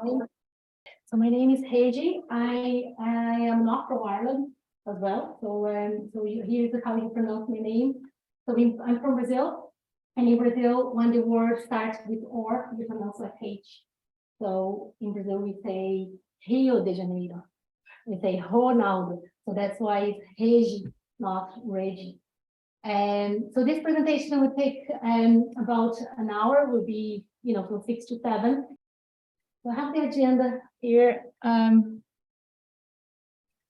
So my name is Regiane. I am not from Ireland as well. So here's how you pronounce my name. So I'm from Brazil, and in Brazil, when the word starts with or, you pronounce like H. So in Brazil, we say Rio de Janeiro. We say Ronaldo. So that's why it's Regi, not Regi. And so this presentation will take about an hour. Will be from 6 to 7. So I have the agenda here. So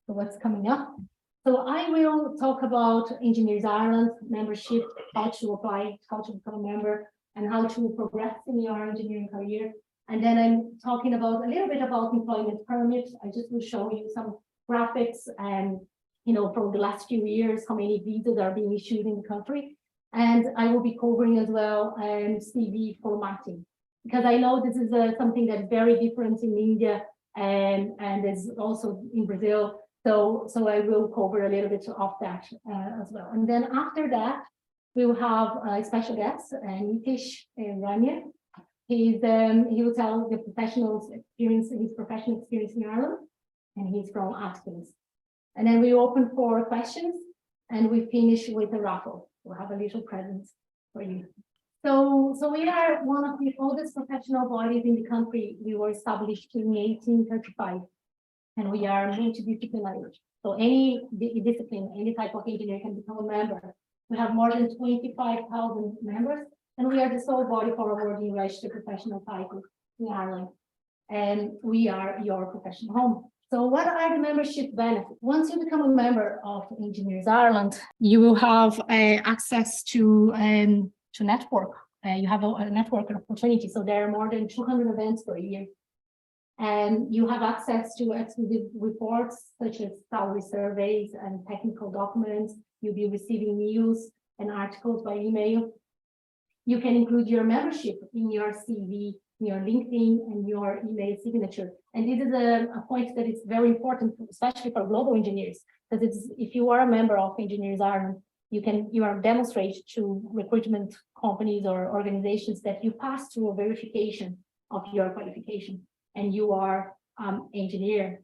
what's coming up? So I will talk about Engineers Ireland membership, how to apply, how to become a member, and how to progress in your engineering career. And then I'm talking about a little bit about employment permits. I just will show you some graphics and from the last few years, how many visas are being issued in the country. And I will be covering as well CV formatting, because I know this is something that's very different in India and is also in Brazil. So I will cover a little bit of that as well. And then after that, we will have a special guest, Regiane. He will tell the his professional experience in Ireland, and he's from Athens. And then we open for questions, and we finish with a raffle. We'll have a little present for you. So we are one of the oldest professional bodies in the country. We were established in 1835, and we are multidisciplinary. So any discipline, any type of engineer can become a member. We have more than 25,000 members, and we are the sole body for awarding registered professional titles in Ireland. And we are your professional home. So what are the membership benefits? Once you become a member of Engineers Ireland, you will have access to network. You have a network opportunity. So there are more than 200 events per year. And you have access to exclusive reports such as salary surveys and technical documents. You'll be receiving news and articles by email. You can include your membership in your CV, in your LinkedIn, and your email signature. And this is a point that is very important, especially for global engineers, because if you are a member of Engineers Ireland, you are demonstrate to recruitment companies or organizations that you pass through a verification of your qualification and you are engineer.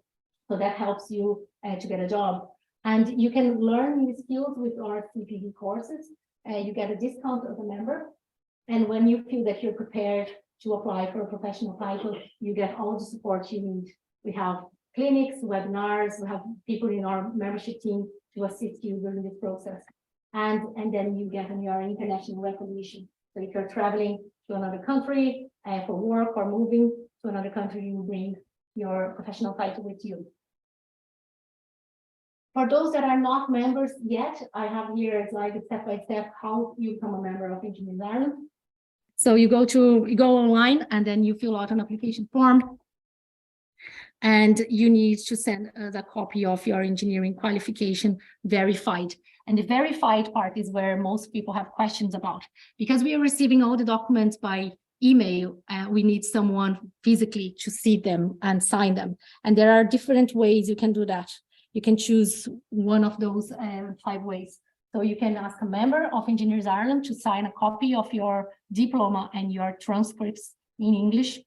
So that helps you to get a job. And you can learn new skills with our CPD courses. You get a discount as a member. And when you feel that you're prepared to apply for a professional title, you get all the support you need. We have clinics, webinars, we have people in our membership team to assist you during this process. And then you get your international recognition. So if you're traveling to another country for work or moving to another country, you bring your professional title with you. For those that are not members yet, I have here a slide step by step how you become a member of Engineers Ireland. So you go online and then you fill out an application form, and you need to send a copy of your engineering qualification verified. And the verified part is where most people have questions about, because we are receiving all the documents by email. We need someone physically to see them and sign them. And there are different ways you can do that. You can choose one of those 5 ways. So you can ask a member of Engineers Ireland to sign a copy of your diploma and your transcripts in English,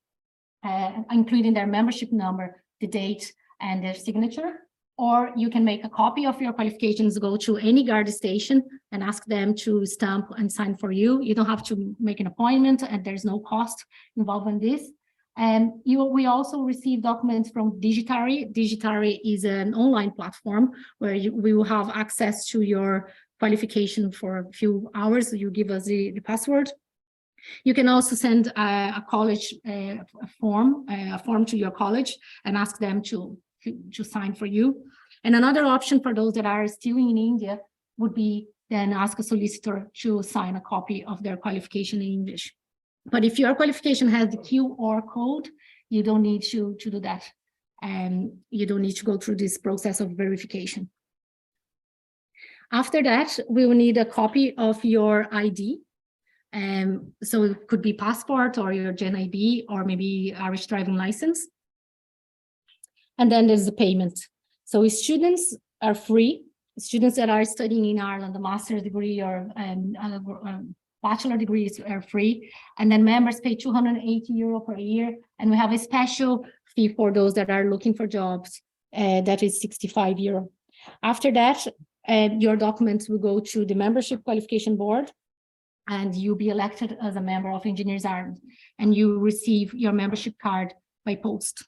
including their membership number, the date, and their signature. Or you can make a copy of your qualifications, go to any guard station and ask them to stamp and sign for you. You don't have to make an appointment, and there's no cost involved in this. And we also receive documents from Digitary. Digitary is an online platform where we will have access to your qualification for a few hours. You give us the password. You can also send a college form to your college and ask them to sign for you. And another option for those that are still in India would be then ask a solicitor to sign a copy of their qualification in English. But if your qualification has the QR code, you don't need to do that. And you don't need to go through this process of verification. After that, we will need a copy of your ID. So it could be passport or your Gen ID or maybe Irish driving license. And then there's the payment. So students are free. Students that are studying in Ireland, a master's degree or bachelor degrees are free. And then members pay €280 per year. And we have a special fee for those that are looking for jobs. That is €65. After that, your documents will go to the membership qualification board, and you'll be elected as a member of Engineers Ireland, and you receive your membership card by post.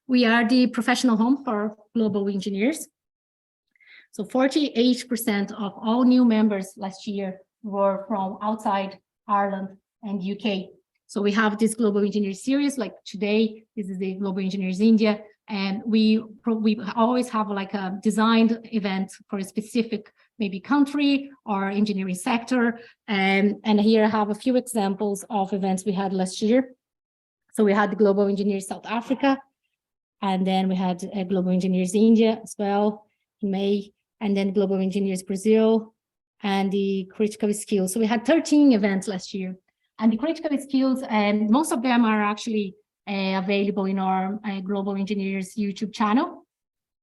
We are the professional home for global engineers. So 48% of all new members last year were from outside Ireland and UK. So we have this Global Engineers series, like today, this is the Global Engineers India, and we always have like a designed event for a specific maybe country or engineering sector. And here I have a few examples of events we had last year. So we had the Global Engineers South Africa, and then we had Global Engineers India as well in May, and then Global Engineers Brazil, and the critical skills. So we had 13 events last year. And the critical skills, and most of them are actually available in our Global Engineers YouTube channel.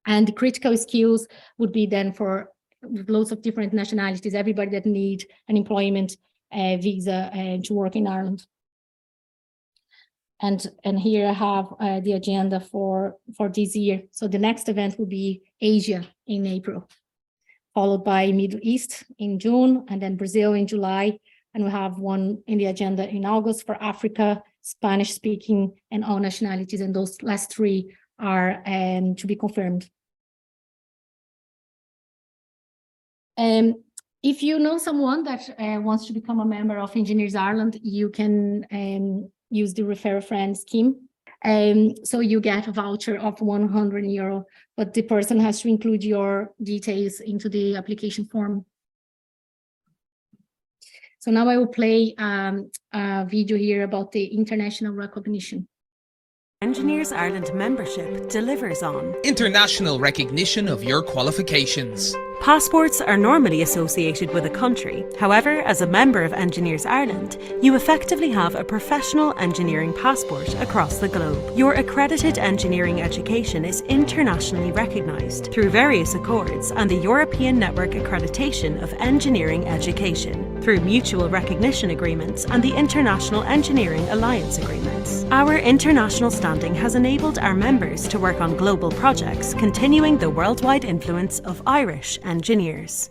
And the critical skills would be then for loads of different nationalities, everybody that need an employment visa to work in Ireland. And here I have the agenda for this year. So the next event will be Asia in April, followed by Middle East in June, and then Brazil in July. And we have one in the agenda in August for Africa, Spanish speaking, and all nationalities. And those last three are to be confirmed. If you know someone that wants to become a member of Engineers Ireland, you can use the Refer a Friend scheme. So you get a voucher of €100, but the person has to include your details into the application form. So now I will play a video here about the international recognition. Engineers Ireland membership delivers on international recognition of your qualifications. Passports are normally associated with a country. However, as a member of Engineers Ireland, you effectively have a professional engineering passport across the globe. Your accredited engineering education is internationally recognised through various accords and the European Network Accreditation of Engineering Education, through mutual recognition agreements and the International Engineering Alliance agreements. Our international standing has enabled our members to work on global projects, continuing the worldwide influence of Irish engineers.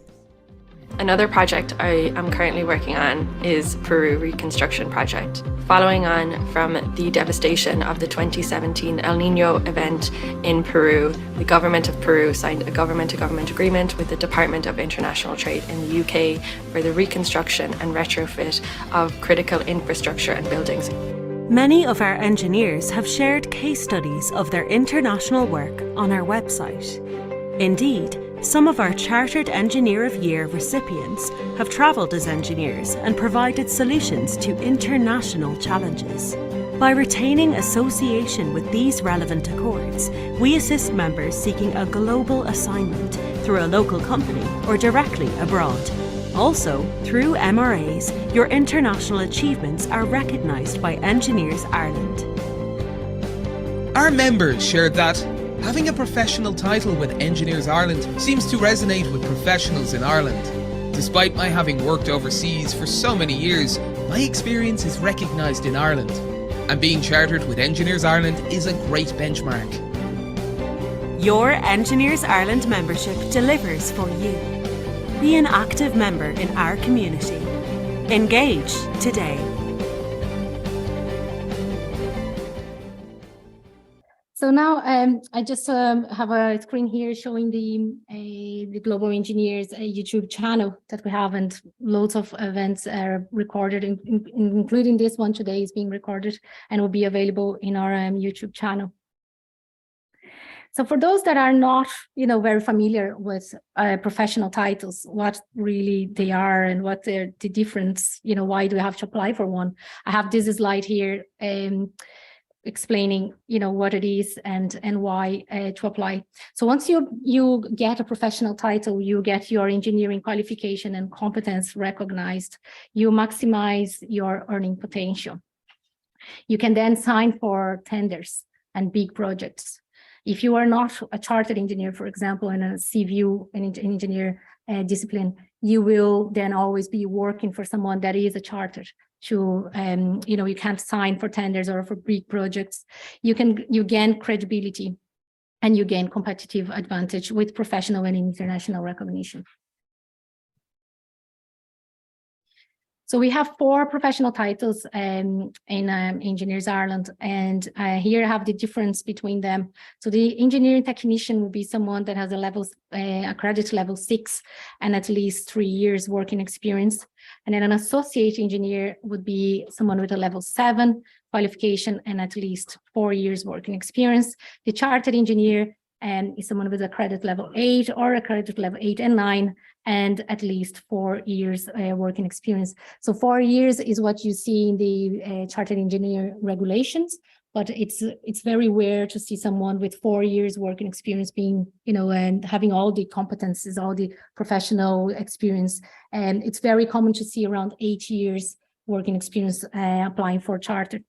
Another project I am currently working on is Peru Reconstruction Project. Following on from the devastation of the 2017 El Niño event in Peru, the government of Peru signed a government-to-government agreement with the Department of International Trade in the UK for the reconstruction and retrofit of critical infrastructure and buildings. Many of our engineers have shared case studies of their international work on our website. Indeed, some of our Chartered Engineer of Year recipients have travelled as engineers and provided solutions to international challenges. By retaining association with these relevant accords, we assist members seeking a global assignment through a local company or directly abroad. Also, through MRAs, your international achievements are recognised by Engineers Ireland. Our members shared that having a professional title with Engineers Ireland seems to resonate with professionals in Ireland. Despite my having worked overseas for so many years, my experience is recognised in Ireland, and being chartered with Engineers Ireland is a great benchmark. Your Engineers Ireland membership delivers for you. Be an active member in our community. Engage today. So now I just have a screen here showing the Global Engineers YouTube channel that we have, and loads of events are recorded, including this one today is being recorded and will be available in our YouTube channel. So for those that are not, very familiar with professional titles, what really they are and what the difference, why do we have to apply for one? I have this slide here explaining, what it is and why to apply. So once you get a professional title, you get your engineering qualification and competence recognized, you maximize your earning potential. You can then sign for tenders and big projects. If you are not a chartered engineer, for example, in a civil engineer discipline, you will then always be working for someone that is a chartered. To you can't sign for tenders or for big projects. You gain credibility and you gain competitive advantage with professional and international recognition. So we have 4 professional titles in Engineers Ireland, and here I have the difference between them. So the engineering technician will be someone that has a credit level 6 and at least 3 years working experience. And then an associate engineer would be someone with a level 7 qualification and at least 4 years working experience. The chartered engineer is someone with a credit level 8 or a credit level 8 and 9 and at least 4 years working experience. So 4 years is what you see in the chartered engineer regulations, but it's very rare to see someone with 4 years working experience being, and having all the competencies, all the professional experience. And it's very common to see around 8 years working experience applying for chartered.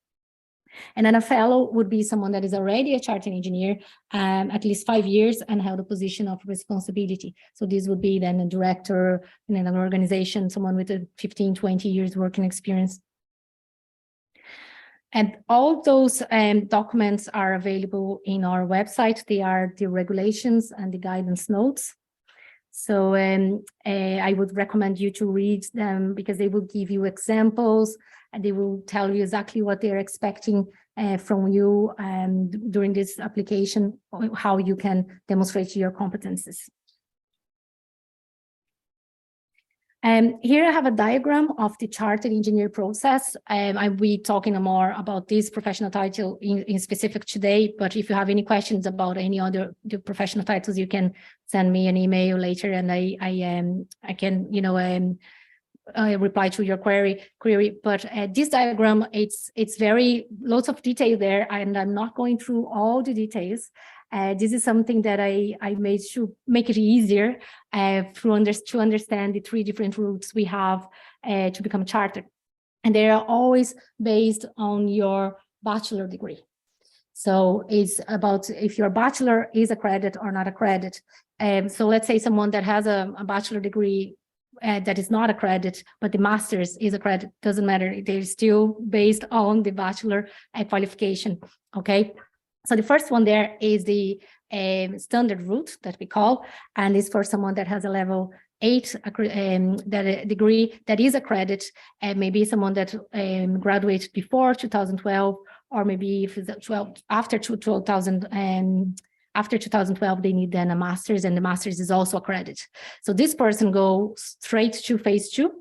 And then a fellow would be someone that is already a chartered engineer, at least 5 years, and held a position of responsibility. So this would be then a director in an organization, someone with a 15, 20 years working experience. And all those documents are available in our website. They are the regulations and the guidance notes. So I would recommend you to read them because they will give you examples and they will tell you exactly what they're expecting from you during this application, how you can demonstrate your competencies. Here I have a diagram of the chartered engineer process. I'll be talking more about this professional title in specific today, but if you have any questions about any other professional titles, you can send me an email later and I can, reply to your query. But this diagram, it's very lots of detail there, and I'm not going through all the details. This is something that I made to make it easier to understand the 3 different routes we have to become chartered. And they are always based on your bachelor degree. So it's about if your bachelor is a credit or not a credit. So let's say someone that has a bachelor degree that is not a credit, but the master's is a credit, doesn't matter. They're still based on the bachelor qualification, okay? So the first one there is the standard route that we call, and is for someone that has a level 8 degree that is a credit, and maybe someone that graduated before 2012, or maybe if it's 12 after 2012, they need then a master's, and the master's is also a credit. So this person goes straight to phase 2.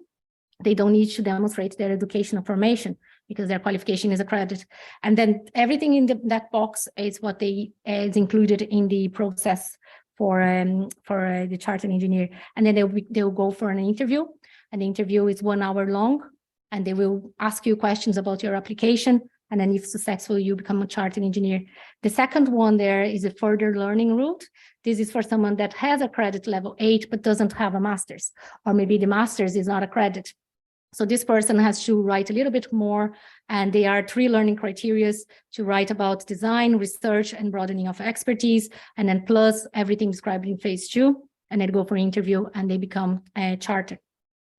They don't need to demonstrate their educational formation because their qualification is a credit. And then everything in that box is what is included in the process for the chartered engineer. And then they'll go for an interview, and the interview is 1 hour long, and they will ask you questions about your application. And then if successful, you become a chartered engineer. The second one there is a further learning route. This is for someone that has a credit level 8, but doesn't have a master's, or maybe the master's is not a credit. So this person has to write a little bit more, and there are 3 learning criteria to write about design, research, and broadening of expertise, and then plus everything described in phase 2, and they go for an interview and they become a chartered.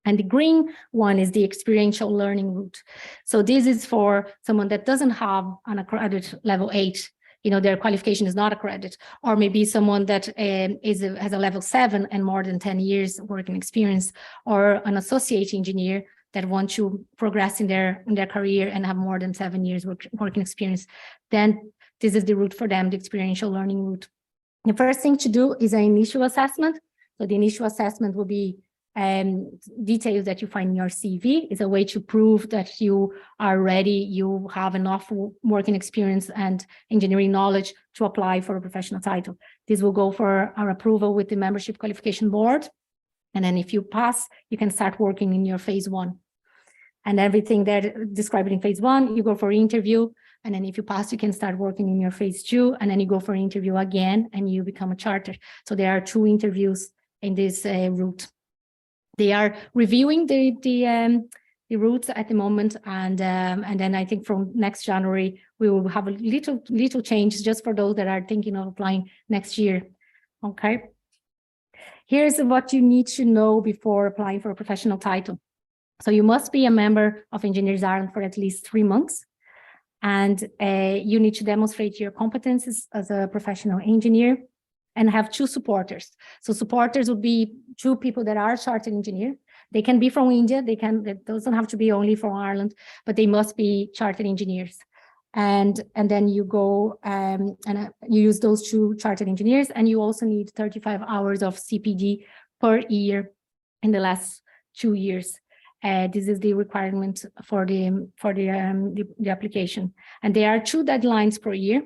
And the green one is the experiential learning route. So this is for someone that doesn't have an accredited level 8, their qualification is not a credit, or maybe someone that has a level 7 and more than 10 years working experience, or an associate engineer that want to progress in their career and have more than 7 years working experience. Then this is the route for them, the experiential learning route. The first thing to do is an initial assessment. So the initial assessment will be details that you find in your CV. Is a way to prove that you are ready, you have enough working experience and engineering knowledge to apply for a professional title. This will go for our approval with the membership qualification board. And then if you pass, you can start working in your phase 1. And everything that described in phase 1, you go for interview. And then if you pass, you can start working in your phase 2. And then you go for an interview again, and you become a chartered. So there are 2 interviews in this route. They are reviewing the routes at the moment, and then I think from next January we will have a little change just for those that are thinking of applying next year. Okay. Here's what you need to know before applying for a professional title. So you must be a member of Engineers Ireland for at least 3 months. And you need to demonstrate your competences as a professional engineer and have 2 supporters. So supporters would be 2 people that are chartered engineer. They can be from India. It doesn't have to be only from Ireland, but they must be chartered engineers. And then you go and you use those 2 chartered engineers, and you also need 35 hours of CPD per year in the last 2 years. This is the requirement for the application, and there are 2 deadlines per year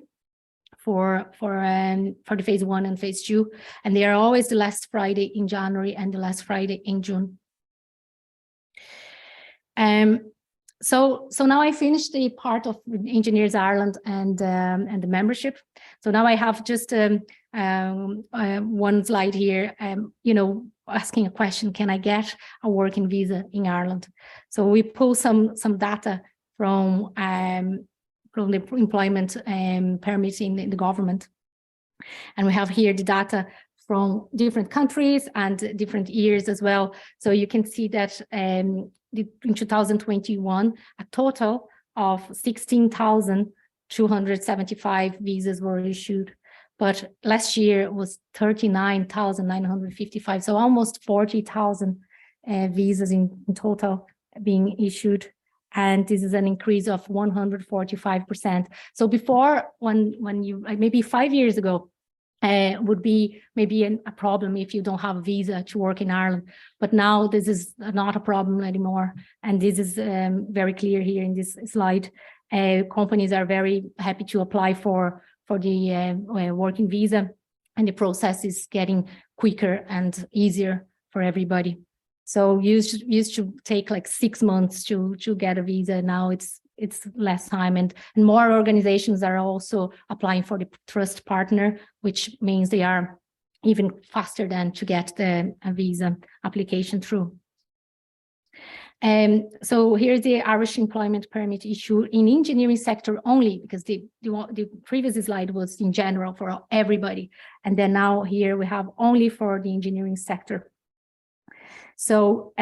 for the phase 1 and phase 2, and they are always the last Friday in January and the last Friday in June. So now I finished the part of Engineers Ireland and the membership. So now I have just one slide here, asking a question: can I get a working visa in Ireland? So we pull some data from the employment permit in the government, and we have here the data from different countries and different years as well. So you can see that in 2021, a total of 16,275 visas were issued, but last year was 39,955, so almost 40,000 visas in total being issued, and this is an increase of 145%. So before, when you maybe 5 years ago, would be maybe a problem if you don't have a visa to work in Ireland. But now this is not a problem anymore. And this is very clear here in this slide. Companies are very happy to apply for the working visa, and the process is getting quicker and easier for everybody. So used to take like 6 months to get a visa. Now it's less time, and more organizations are also applying for the trust partner, which means they are even faster than to get a visa application through. So here's the Irish employment permit issue in engineering sector only, because the previous slide was in general for everybody, and then now here we have only for the engineering sector. So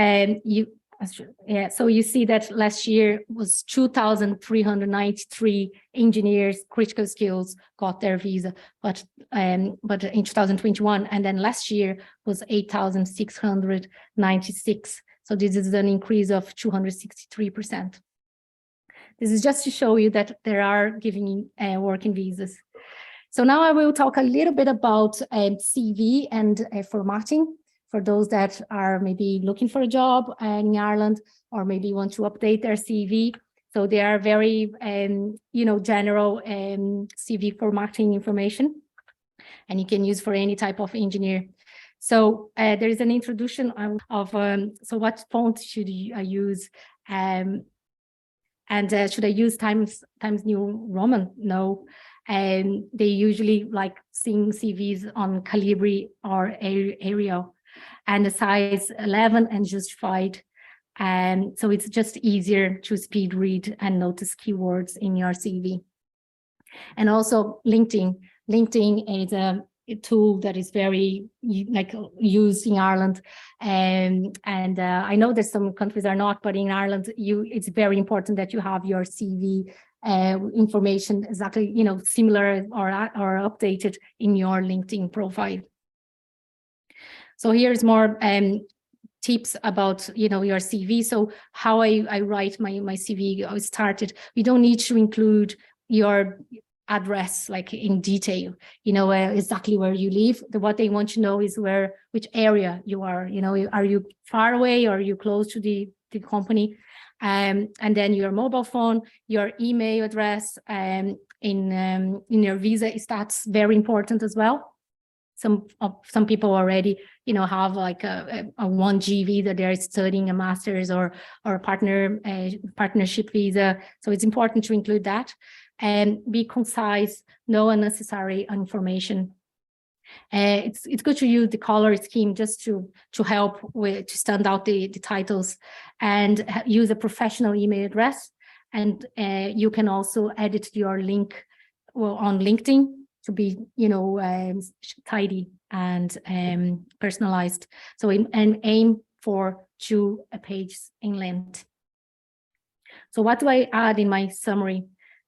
so you see that last year was 2,393 engineers, critical skills, got their visa, but in 2021, and then last year was 8,696. So this is an increase of 263%. This is just to show you that there are giving working visas. So now I will talk a little bit about CV and formatting, for those that are maybe looking for a job in Ireland, or maybe want to update their CV. So they are very, general CV formatting information, and you can use for any type of engineer. So there is an introduction of so what font should I use? And should I use Times New Roman? No. And they usually like seeing CVs on Calibri or Arial, and the size 11 and justified. And so it's just easier to speed read and notice keywords in your CV. And also LinkedIn. LinkedIn is a tool that is very used in Ireland, and I know that some countries are not, but in Ireland, it's very important that you have your CV information exactly, similar or updated in your LinkedIn profile. So here's more tips about your CV. So how I write my CV. I started. You don't need to include your address like in detail. Exactly where you live. What they want to know is which area you are. Are you far away, or are you close to the company? And then your mobile phone, your email address, in your visa, that's very important as well. Some people already, have like a 1G visa. They're studying a master's or a partnership visa. So it's important to include that, and be concise, no unnecessary information. It's good to use the color scheme just to help to stand out the titles, and use a professional email address. And you can also edit your link on LinkedIn to be, tidy and personalized. So and aim for 2 pages in length. So what do I add in my summary?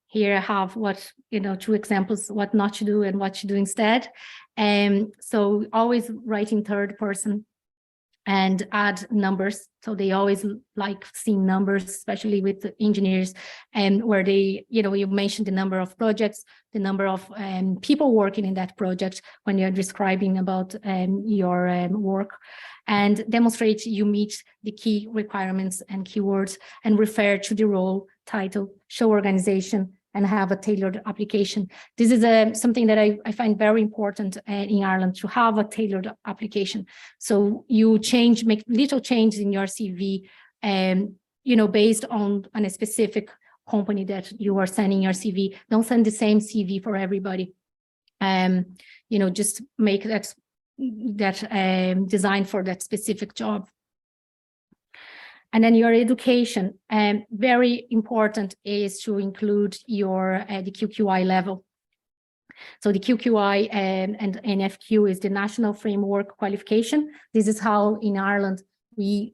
Here I have 2 examples, what not to do and what to do instead. So always write in third person and add numbers. So they always like seeing numbers, especially with the engineers, and where they, you mentioned the number of projects, the number of people working in that project when you're describing about your work, and demonstrate you meet the key requirements and keywords, and refer to the role, title, show organization, and have a tailored application. This is something that I find very important in Ireland, to have a tailored application. So you make little changes in your CV, based on a specific company that you are sending your CV. Don't send the same CV for everybody. Just make that designed for that specific job. And then your education, very important is to include your the QQI level. So the QQI and NFQ is the National Framework Qualification. This is how in Ireland we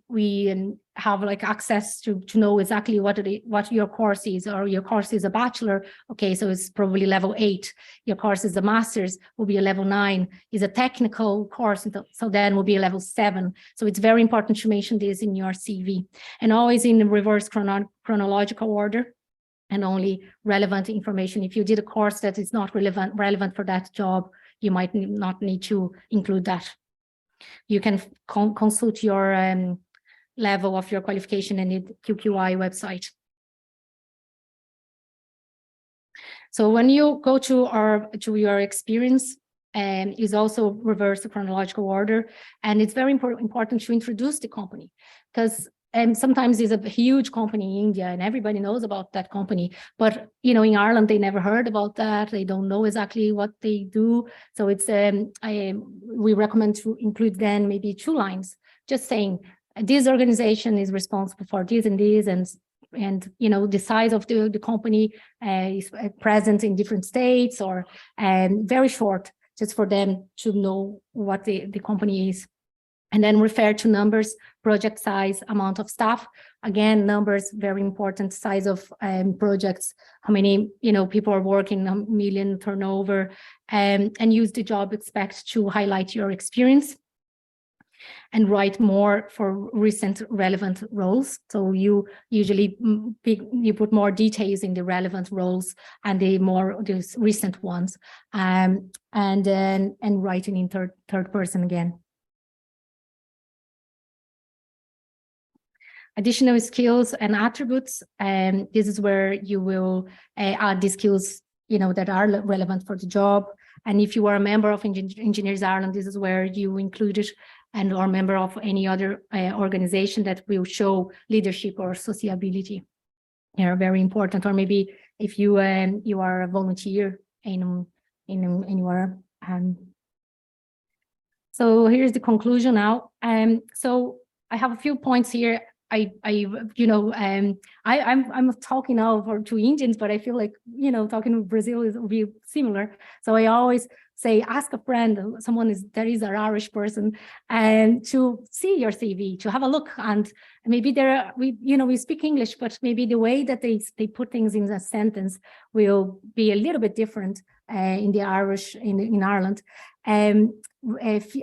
have like access to know exactly what your course is, or your course is a bachelor. Okay, so it's probably level 8. Your course is a master's, will be a level 9. Is a technical course, so then will be a level 7. So it's very important to mention this in your CV, and always in reverse chronological order, and only relevant information. If you did a course that is not relevant for that job, you might not need to include that. You can consult your level of your qualification in the QQI website. So when you go to your experience, is also reverse the chronological order, and it's very important to introduce the company, because sometimes it's a huge company in India and everybody knows about that company, but in Ireland they never heard about that. They don't know exactly what they do. So it's we recommend to include then maybe 2 lines, just saying this organization is responsible for this and this, and the size of the company is present in different states, or very short, just for them to know what the company is. And then refer to numbers, project size, amount of staff. Again, numbers, very important, size of projects, how many people are working, a million turnover, and use the job expect to highlight your experience. And write more for recent relevant roles. So you usually put more details in the relevant roles and the recent ones, and writing in third person again. Additional skills and attributes, and this is where you will add the skills that are relevant for the job. And if you are a member of Engineers Ireland, this is where you include it, and or member of any other organization that will show leadership or sociability. They are very important. Or maybe if you are a volunteer in anywhere. So here's the conclusion now. So I have a few points here. I'm talking now to Indians, but I feel like talking to Brazil will be similar. So I always say, ask a friend, someone that is an Irish person, and to see your CV, to have a look. And maybe we speak English, but maybe the way that they put things in a sentence will be a little bit different in the Irish in Ireland.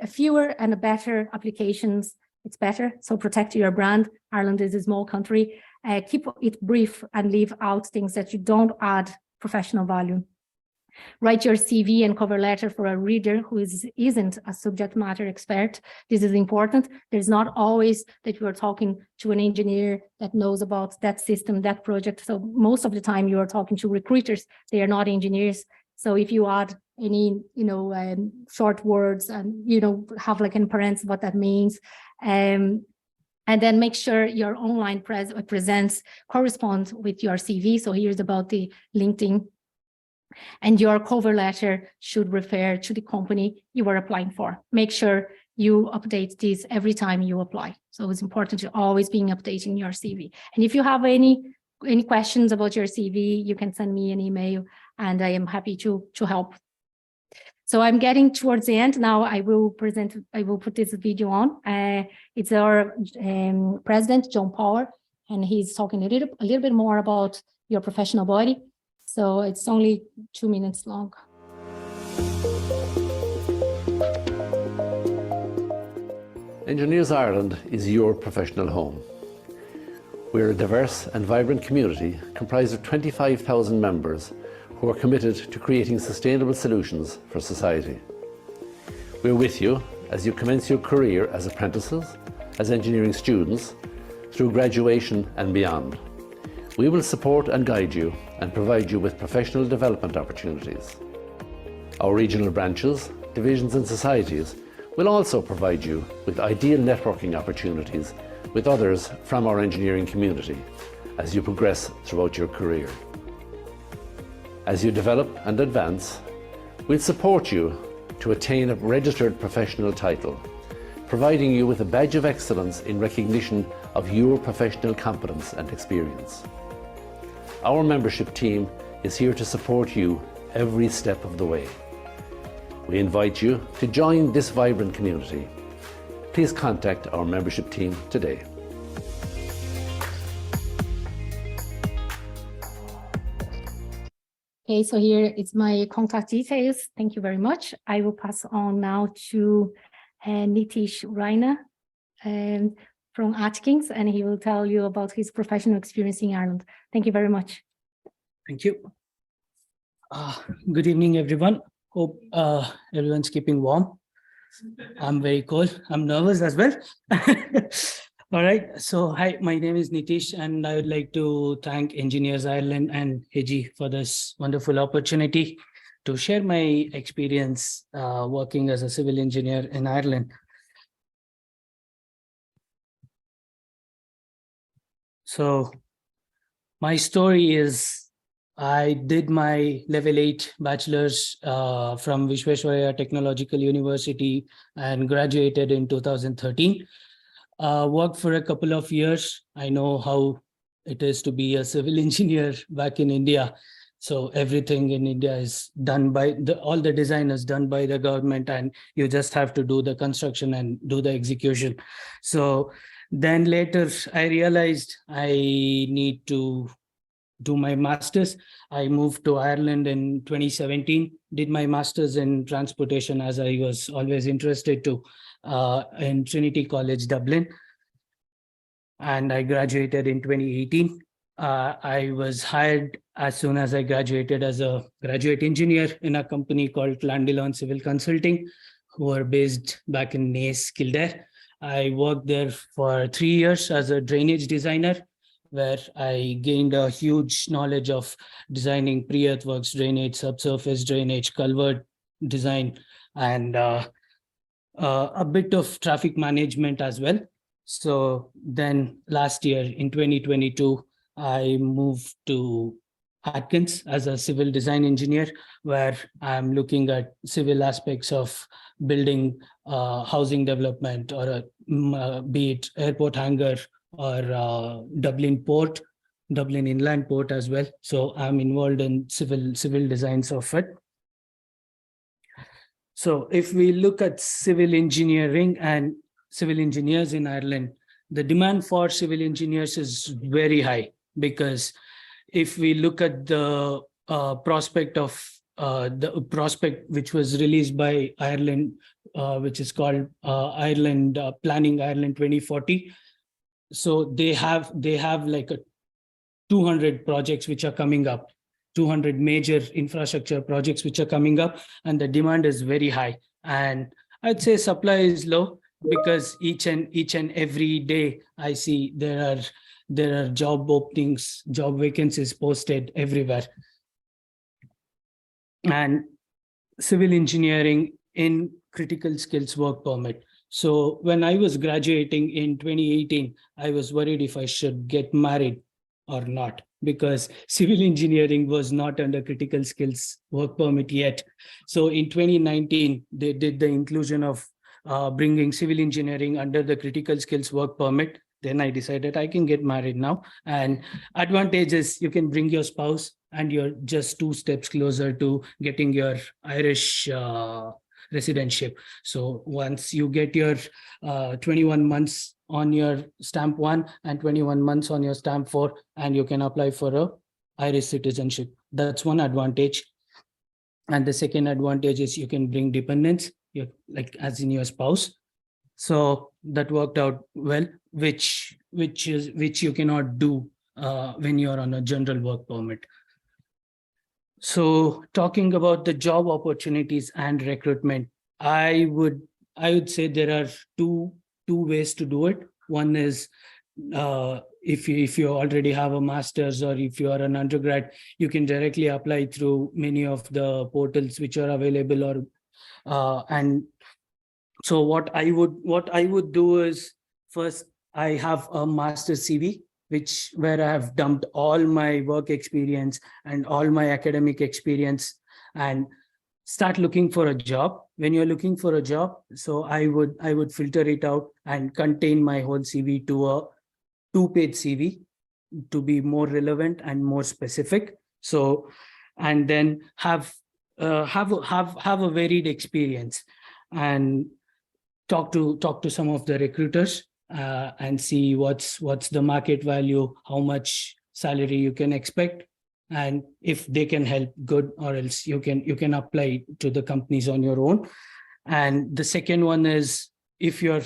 Fewer and better applications, it's better. So protect your brand. Ireland is a small country. Keep it brief and leave out things that you don't add professional value. Write your CV and cover letter for a reader who isn't a subject matter expert. This is important. There's not always that you are talking to an engineer that knows about that system, that project. So most of the time you are talking to recruiters. They are not engineers. So if you add any, short words and, have like in parentheses what that means, and then make sure your online presence corresponds with your CV. So here's about the LinkedIn. And your cover letter should refer to the company you are applying for. Make sure you update this every time you apply. So it's important to always be updating your CV. And if you have any questions about your CV, you can send me an email and I am happy to help. So I'm getting towards the end now. I will put this video on. It's our president, John Power, and he's talking a little bit more about your professional body. So it's only 2 minutes long. Engineers Ireland is your professional home. We're a diverse and vibrant community comprised of 25,000 members who are committed to creating sustainable solutions for society. We're with you as you commence your career as apprentices, as engineering students, through graduation and beyond. We will support and guide you and provide you with professional development opportunities. Our regional branches, divisions and societies will also provide you with ideal networking opportunities with others from our engineering community as you progress throughout your career. As you develop and advance, we'll support you to attain a registered professional title, providing you with a badge of excellence in recognition of your professional competence and experience. Our membership team is here to support you every step of the way. We invite you to join this vibrant community. Please contact our membership team today. Okay, so here is my contact details. Thank you very much. I will pass on now to Nitish Raina from Atkins, and he will tell you about his professional experience in Ireland. Thank you very much. Thank you. Good evening, everyone. Hope everyone's keeping warm. I'm very cold. I'm nervous as well. All right. So, hi, my name is Nitish, and I would like to thank Engineers Ireland and Regiane for this wonderful opportunity to share my experience working as a civil engineer in Ireland. So, my story is I did my level 8 bachelor's from Vishweshwaraya Technological University and graduated in 2013. Worked for a couple of years. I know how it is to be a civil engineer back in India. So everything in India is done by all the design is done by the government, and you just have to do the construction and do the execution. So then later I realized I need to do my master's. I moved to Ireland in 2017, did my master's in transportation as I was always interested to in Trinity College, Dublin. And I graduated in 2018. I was hired as soon as I graduated as a graduate engineer in a company called Clandillon Civil Consulting, who are based back in Naas, Kildare. I worked there for 3 years as a drainage designer, where I gained a huge knowledge of designing pre-earthworks drainage, subsurface drainage, culvert design, and a bit of traffic management as well. So then last year in 2022, I moved to Atkins as a civil design engineer, where I'm looking at civil aspects of building housing development, or be it airport hangar or Dublin port, Dublin inland port as well. So I'm involved in civil designs of it. So if we look at civil engineering and civil engineers in Ireland, the demand for civil engineers is very high, because if we look at the prospect which was released by Ireland, which is called Ireland Planning Ireland 2040. So they have like 200 projects which are coming up. 200 major infrastructure projects which are coming up, and the demand is very high. And I'd say supply is low, because each and every day I see there are job openings, job vacancies posted everywhere. And civil engineering in critical skills work permit. So when I was graduating in 2018, I was worried if I should get married or not, because civil engineering was not under critical skills work permit yet. So in 2019, they did the inclusion of bringing civil engineering under the critical skills work permit. Then I decided I can get married now. And advantage is you can bring your spouse and you're just 2 steps closer to getting your Irish residency. So once you get your 21 months on your stamp 1 and 21 months on your stamp 4, and you can apply for a Irish citizenship. That's one advantage. And the second advantage is you can bring dependents, like as in your spouse. So that worked out well, which you cannot do when you're on a general work permit. So talking about the job opportunities and recruitment, I would say there are two ways to do it. One is if you already have a master's, or if you are an undergrad, you can directly apply through many of the portals which are available. Or and so what I would do is, first I have a master's CV, where I have dumped all my work experience and all my academic experience, and start looking for a job. When you're looking for a job, so I would filter it out and contain my whole CV to a 2-page CV to be more relevant and more specific. So, and then have a varied experience, and talk to some of the recruiters and see what's the market value, how much salary you can expect, and if they can help, good, or else you can apply to the companies on your own. And the second one is, if you're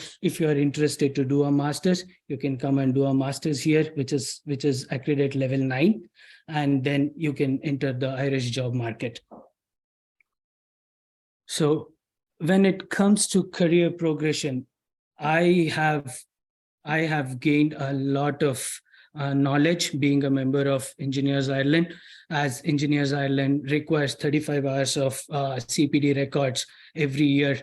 interested to do a master's, you can come and do a master's here, which is accredited level 9, and then you can enter the Irish job market. So when it comes to career progression, I have gained a lot of knowledge being a member of Engineers Ireland, as Engineers Ireland requires 35 hours of CPD records every year.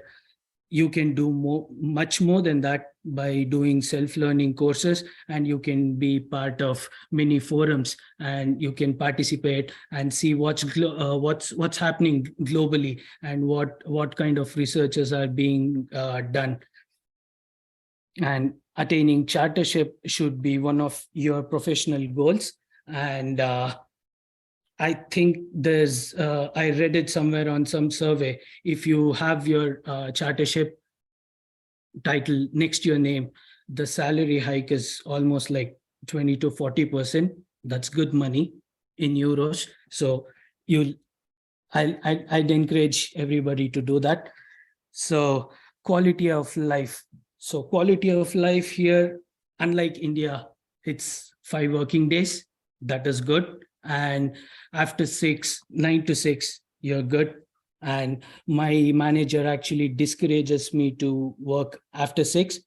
You can do much more than that by doing self-learning courses, and you can be part of many forums, and you can participate and see what's happening globally, and what kind of researches are being done. And attaining chartership should be one of your professional goals. And I think I read it somewhere on some survey, if you have your chartership title next to your name, the salary hike is almost like 20 to 40%. That's good money in euros. So I'd encourage everybody to do that. So quality of life. So quality of life here, unlike India, it's 5 working days. That is good. And after 9 to 6, you're good. And my manager actually discourages me to work after 6.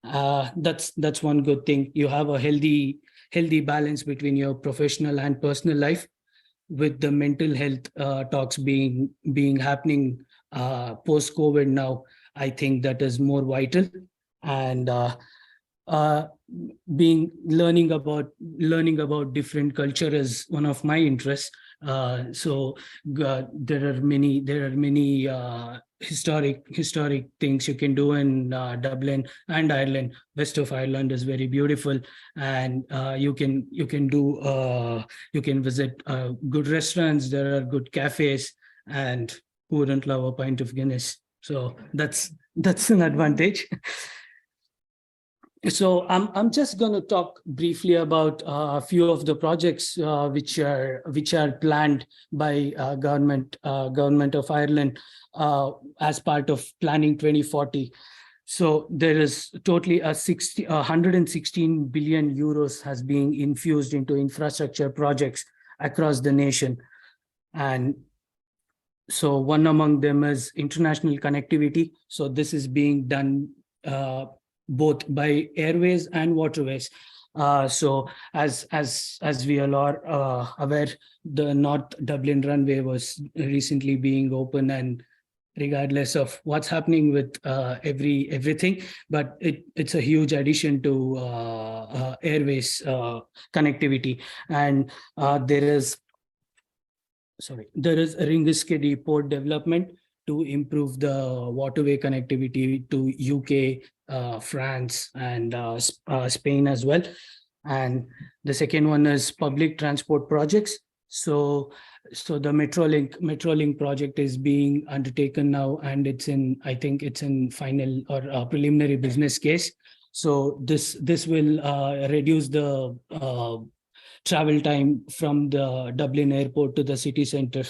That's one good thing. You have a healthy balance between your professional and personal life, with the mental health talks being happening post-COVID now. I think that is more vital. And learning about different culture is one of my interests. So there are many historic things you can do in Dublin and Ireland. West of Ireland is very beautiful, and you can visit good restaurants. There are good cafes, and who wouldn't love a pint of Guinness? So that's an advantage. So I'm just going to talk briefly about a few of the projects which are planned by government of Ireland as part of Planning 2040. So there is totally 116 billion euros has been infused into infrastructure projects across the nation. And so one among them is international connectivity. So this is being done both by airways and waterways. So as we all are aware, the North Dublin runway was recently being opened, and regardless of what's happening with everything, but it's a huge addition to airways connectivity. And there is a Ringaskiddy port development to improve the waterway connectivity to UK, France, and Spain as well. And the second one is public transport projects. So the Metrolink project is being undertaken now, and I think it's in final or preliminary business case. So this will reduce the travel time from the Dublin airport to the city center.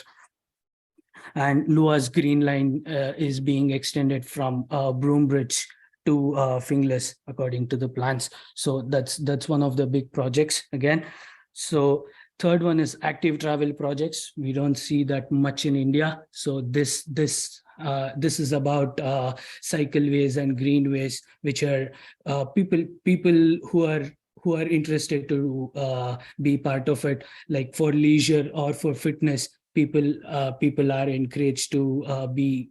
And Lua's Green Line is being extended from Broombridge to Finglas according to the plans. So that's one of the big projects again. So third one is active travel projects. We don't see that much in India. So this is about cycleways and greenways, which are people who are interested to be part of it, like for leisure or for fitness. People are encouraged to be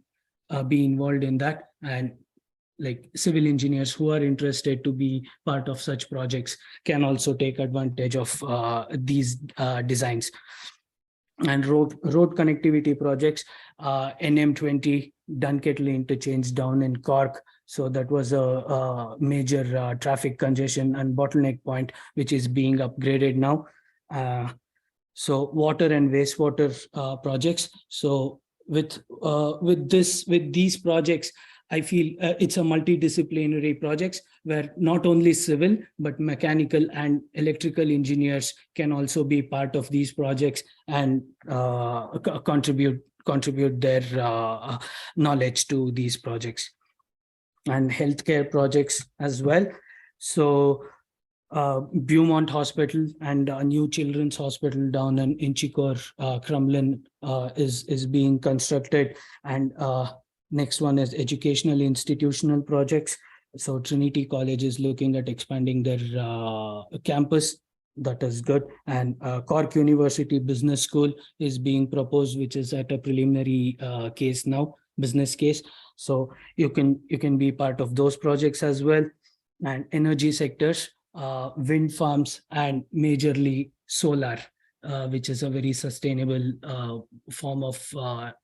involved in that, and like civil engineers who are interested to be part of such projects can also take advantage of these designs. And road connectivity projects, NM20 Dunkettley interchange down in Cork. So that was a major traffic congestion and bottleneck point, which is being upgraded now. So water and wastewater projects. So with these projects, I feel it's a multidisciplinary projects where not only civil, but mechanical and electrical engineers can also be part of these projects and contribute their knowledge to these projects. And healthcare projects as well. So Beaumont Hospital and a new children's hospital down in Inchicore, Crumlin is being constructed. And next one is educational institutional projects. So Trinity College is looking at expanding their campus. That is good. And Cork University Business School is being proposed, which is at a preliminary case now, business case. So you can be part of those projects as well. And energy sectors, wind farms and majorly solar, which is a very sustainable form of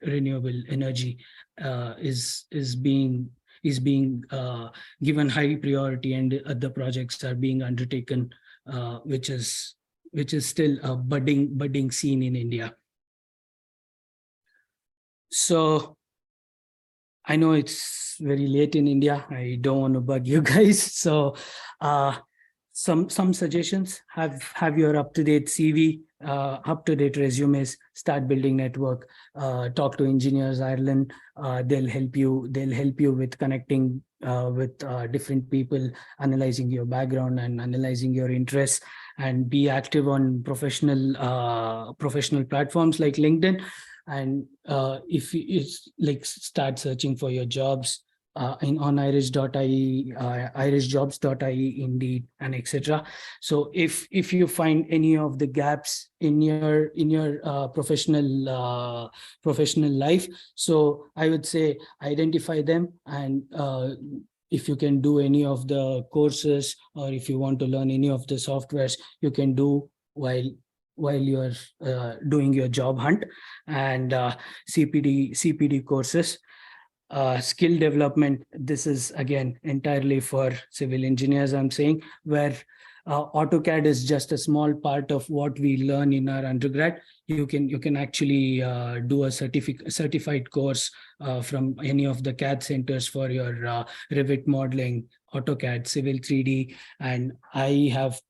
renewable energy, is being given high priority, and the projects are being undertaken, which is still a budding scene in India. So I know it's very late in India. I don't want to bug you guys. So some suggestions: have your up-to-date CV, up-to-date resumes, start building network, talk to Engineers Ireland. They'll help you with connecting with different people, analyzing your background and analyzing your interests, and be active on professional platforms like LinkedIn. And if it's like, start searching for your jobs on irish.ie, irishjobs.ie, Indeed, and etc. So if you find any of the gaps in your professional life, so I would say identify them, and if you can do any of the courses, or if you want to learn any of the softwares, you can do while you're doing your job hunt. And CPD courses. Skill development, this is again entirely for civil engineers, I'm saying, where AutoCAD is just a small part of what we learn in our undergrad. You can actually do a certified course from any of the CAD centers for your Revit modeling, AutoCAD, Civil 3D. And I have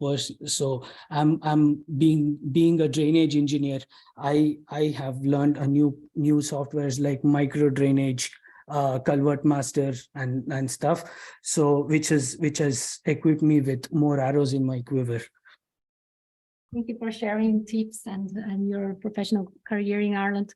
so I'm being a drainage engineer. I have learned a new softwares like micro drainage, Culvert Master and stuff, so which has equipped me with more arrows in my quiver. Thank you for sharing tips and your professional career in Ireland.